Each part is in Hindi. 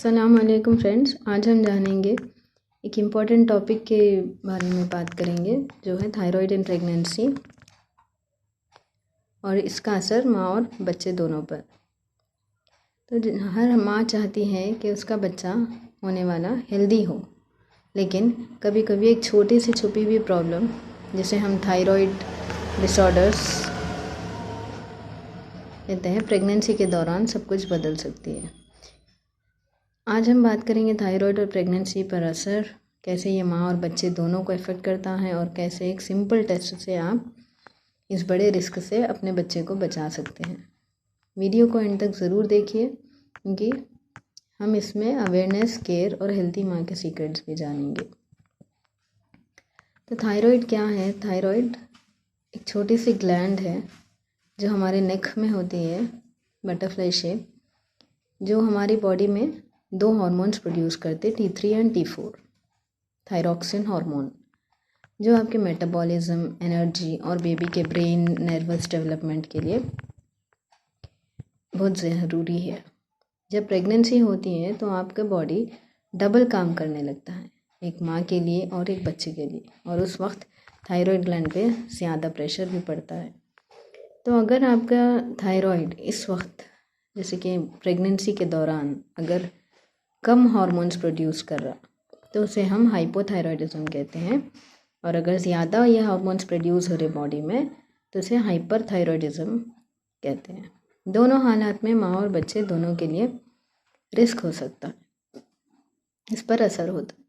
अस्सलाम वालेकुम फ्रेंड्स। आज हम जानेंगे एक इम्पॉर्टेंट टॉपिक के बारे में बात करेंगे जो है थायराइड इन प्रेगनेंसी और इसका असर माँ और बच्चे दोनों पर। तो हर माँ चाहती है कि उसका बच्चा होने वाला हेल्दी हो, लेकिन कभी कभी एक छोटी सी छुपी हुई प्रॉब्लम जिसे हम थायराइड डिसऑर्डर्स कहते हैं प्रेगनेंसी के दौरान सब कुछ बदल सकती है। आज हम बात करेंगे थायराइड और प्रेगनेंसी पर असर, कैसे ये माँ और बच्चे दोनों को इफ़ेक्ट करता है और कैसे एक सिंपल टेस्ट से आप इस बड़े रिस्क से अपने बच्चे को बचा सकते हैं। वीडियो को एंड तक ज़रूर देखिए क्योंकि हम इसमें अवेयरनेस, केयर और हेल्दी माँ के सीक्रेट्स भी जानेंगे। तो थायराइड क्या है? थायराइड एक छोटी सी ग्लैंड है जो हमारे नेक में होती है, बटरफ्लाई शेप, जो हमारी बॉडी में दो हार्मोन्स प्रोड्यूस करते, T3 and T4, thyroxine hormone, जो आपके मेटाबॉलिज्म, एनर्जी और बेबी के ब्रेन नर्वस डेवलपमेंट के लिए बहुत ज़रूरी है। जब प्रेगनेंसी होती है तो आपका बॉडी डबल काम करने लगता है, एक माँ के लिए और एक बच्चे के लिए, और उस वक्त थायराइड ग्लैंड पे ज़्यादा प्रेशर भी पड़ता है। तो अगर आपका थायराइड इस वक्त जैसे कि प्रेगनेंसी के दौरान अगर कम हार्मोन्स प्रोड्यूस कर रहा तो उसे हम हाइपोथायरॉयडिज्म कहते हैं, और अगर ज़्यादा ये हार्मोन्स प्रोड्यूस हो रहे बॉडी में तो उसे हाइपरथायरॉयडिज्म कहते हैं। दोनों हालात में माँ और बच्चे दोनों के लिए रिस्क हो सकता है, इस पर असर होता है।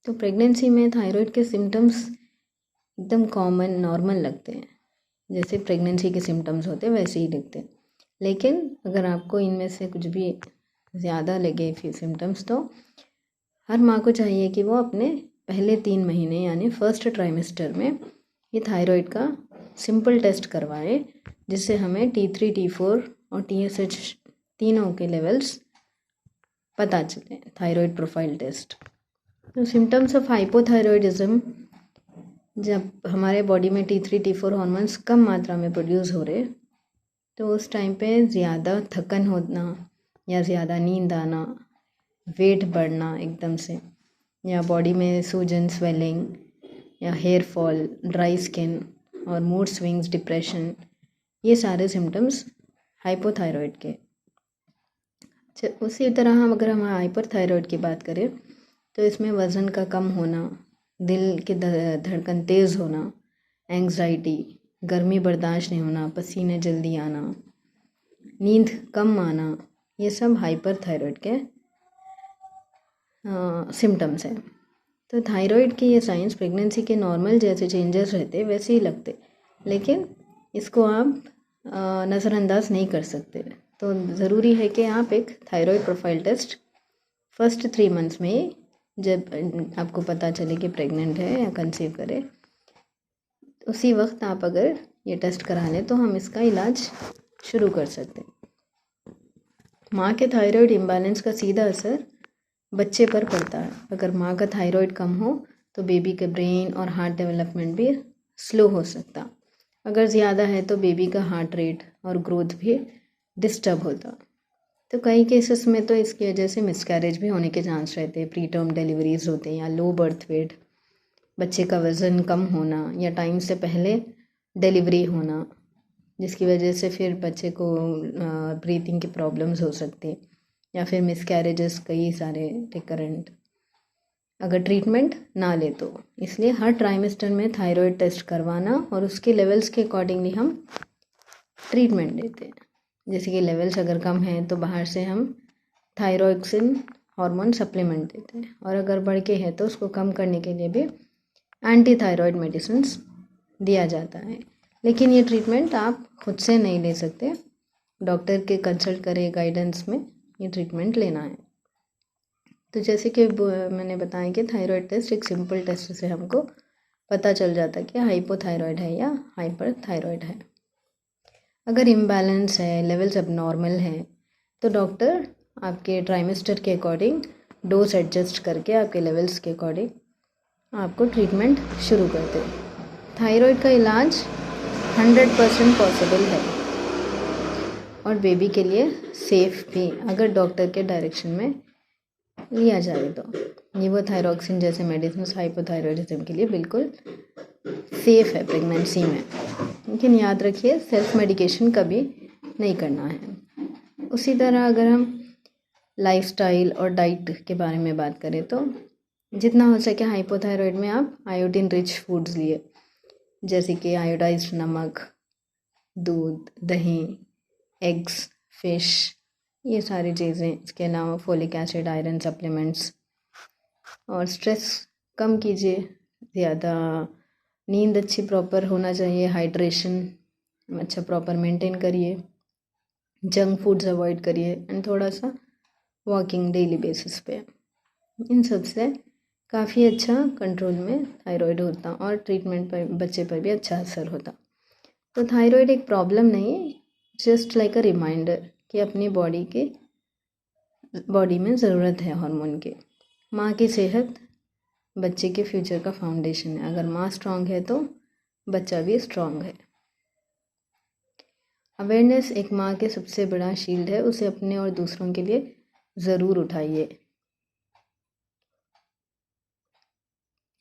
तो प्रेगनेंसी में थायराइड के सिम्टम्स एकदम कॉमन, नॉर्मल लगते हैं, जैसे प्रेगनेंसी के सिम्टम्स होते हैं वैसे ही दिखते हैं। लेकिन अगर आपको इनमें से कुछ भी ज़्यादा लगे फिर सिम्टम्स, तो हर माँ को चाहिए कि वो अपने पहले 3 महीने यानी फर्स्ट ट्राइमेस्टर में ये थायराइड का सिंपल टेस्ट करवाए, जिससे हमें T3, T4 और TSH तीनों के लेवल्स पता चले, थायराइड प्रोफाइल टेस्ट। तो सिम्टम्स ऑफ हाइपोथायरॉयडिज्म, जब हमारे बॉडी में T3, T4 हार्मोन्स कम मात्रा में प्रोड्यूस हो रहे तो उस टाइम पे ज़्यादा थकन होना या ज़्यादा नींद आना, वेट बढ़ना एकदम से, या बॉडी में सूजन, स्वेलिंग या हेयर फॉल, ड्राई स्किन और मूड स्विंग्स, डिप्रेशन, ये सारे सिम्टम्स हाइपोथायरॉइड के। उसी तरह अगर हम हाइपरथायरॉइड की बात करें तो इसमें वज़न का कम होना, दिल की धड़कन तेज़ होना, एंग्जाइटी, गर्मी बर्दाश्त नहीं होना, पसीने जल्दी आना, नींद कम आना, ये सब हाइपरथायरॉइड के सिम्टम्स हैं। तो थायराइड के ये साइंस प्रेगनेंसी के नॉर्मल जैसे चेंजेस रहते वैसे ही लगते, लेकिन इसको आप नज़रअंदाज नहीं कर सकते। तो ज़रूरी है कि आप एक thyroid profile test first 3 months में ही, जब आपको पता चले कि प्रेग्नेंट है या कंसीव करे, उसी वक्त आप अगर ये टेस्ट करा लें तो हम इसका इलाज शुरू कर सकते हैं। माँ के थायराइड इम्बैलेंस का सीधा असर बच्चे पर पड़ता है। अगर माँ का थायराइड कम हो तो बेबी के ब्रेन और हार्ट डेवलपमेंट भी स्लो हो सकता। अगर ज़्यादा है तो बेबी का हार्ट रेट और ग्रोथ भी डिस्टर्ब होता। तो कई केसेस में तो इसकी वजह से मिसकैरेज भी होने के चांस रहते हैं, प्री टर्म डिलीवरीज होते हैं, या लो बर्थ वेट, बच्चे का वज़न कम होना, या टाइम से पहले डिलीवरी होना, जिसकी वजह से फिर बच्चे को ब्रीथिंग की प्रॉब्लम्स हो सकती, या फिर मिसकैरेजेस कई सारे रिकरेंट अगर ट्रीटमेंट ना ले तो। इसलिए हर ट्राइमेस्टर में थायराइड टेस्ट करवाना और उसके लेवल्स के अकॉर्डिंगली हम ट्रीटमेंट देते हैं। जैसे कि लेवल्स अगर कम हैं तो बाहर से हम थायरॉक्सिन हार्मोन सप्लीमेंट देते हैं, और अगर बढ़ के है तो उसको कम करने के लिए भी एंटी थायराइड मेडिसिन्स दिया जाता है। लेकिन ये ट्रीटमेंट आप खुद से नहीं ले सकते, डॉक्टर के कंसल्ट करें गाइडेंस में ये ट्रीटमेंट लेना है। तो जैसे कि मैंने बताया कि थायराइड टेस्ट एक सिंपल टेस्ट से हमको पता चल जाता है कि हाइपोथायरॉइड है या हाइपरथायरॉइड है। अगर इम्बैलेंस है, लेवल्स अब नॉर्मल हैं, तो डॉक्टर आपके ट्राइमेस्टर के अकॉर्डिंग डोज एडजस्ट करके आपके लेवल्स के अकॉर्डिंग आपको ट्रीटमेंट शुरू करते हैं। थायराइड का इलाज 100% पॉसिबल है और बेबी के लिए सेफ़ भी, अगर डॉक्टर के डायरेक्शन में लिया जाए तो लेवोथायरॉक्सिन जैसे मेडिसिन हाइपोथायरॉयडिज्म के लिए बिल्कुल सेफ़ है प्रेगनेंसी में। लेकिन याद रखिए सेल्फ मेडिकेशन कभी नहीं करना है। उसी तरह अगर हम लाइफस्टाइल और डाइट के बारे में बात करें तो जितना हो सके हाइपोथायरॉयड में आप आयोडीन रिच फूड्स लिए, जैसे कि आयोडाइज्ड नमक, दूध, दही, एग्स, फिश, ये सारी चीज़ें। इसके अलावा फोलिक एसिड, आयरन सप्लीमेंट्स। और स्ट्रेस कम कीजिए, ज़्यादा नींद अच्छी प्रॉपर होना चाहिए, हाइड्रेशन अच्छा प्रॉपर मेंटेन करिए, जंक फूड्स अवॉइड करिए एंड थोड़ा सा वॉकिंग डेली बेसिस पे। इन सब से काफ़ी अच्छा कंट्रोल में थायराइड होता और ट्रीटमेंट पर बच्चे पर भी अच्छा असर होता। तो थायराइड एक प्रॉब्लम नहीं, जस्ट लाइक अ रिमाइंडर कि अपनी बॉडी में ज़रूरत है हार्मोन की। माँ की सेहत बच्चे के फ्यूचर का फाउंडेशन है। अगर माँ स्ट्रांग है तो बच्चा भी स्ट्रांग है। अवेयरनेस एक माँ के सबसे बड़ा शील्ड है, उसे अपने और दूसरों के लिए ज़रूर उठाइए।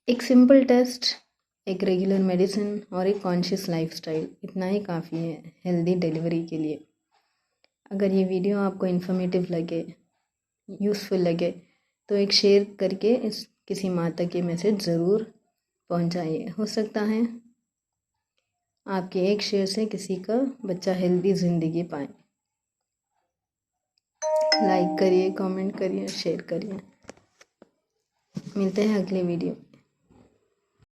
एक सिंपल टेस्ट, एक रेगुलर मेडिसिन और एक कॉन्शियस लाइफस्टाइल, इतना ही काफ़ी है हेल्दी डिलीवरी के लिए। अगर ये वीडियो आपको इन्फॉर्मेटिव लगे, यूज़फुल लगे तो एक शेयर करके इस किसी माँ तक ये मैसेज ज़रूर पहुँचाइए। हो सकता है आपके एक शेयर से किसी का बच्चा हेल्दी ज़िंदगी पाए। लाइक करिए, कमेंट करिए, शेयर करिए। मिलते हैं अगले वीडियो।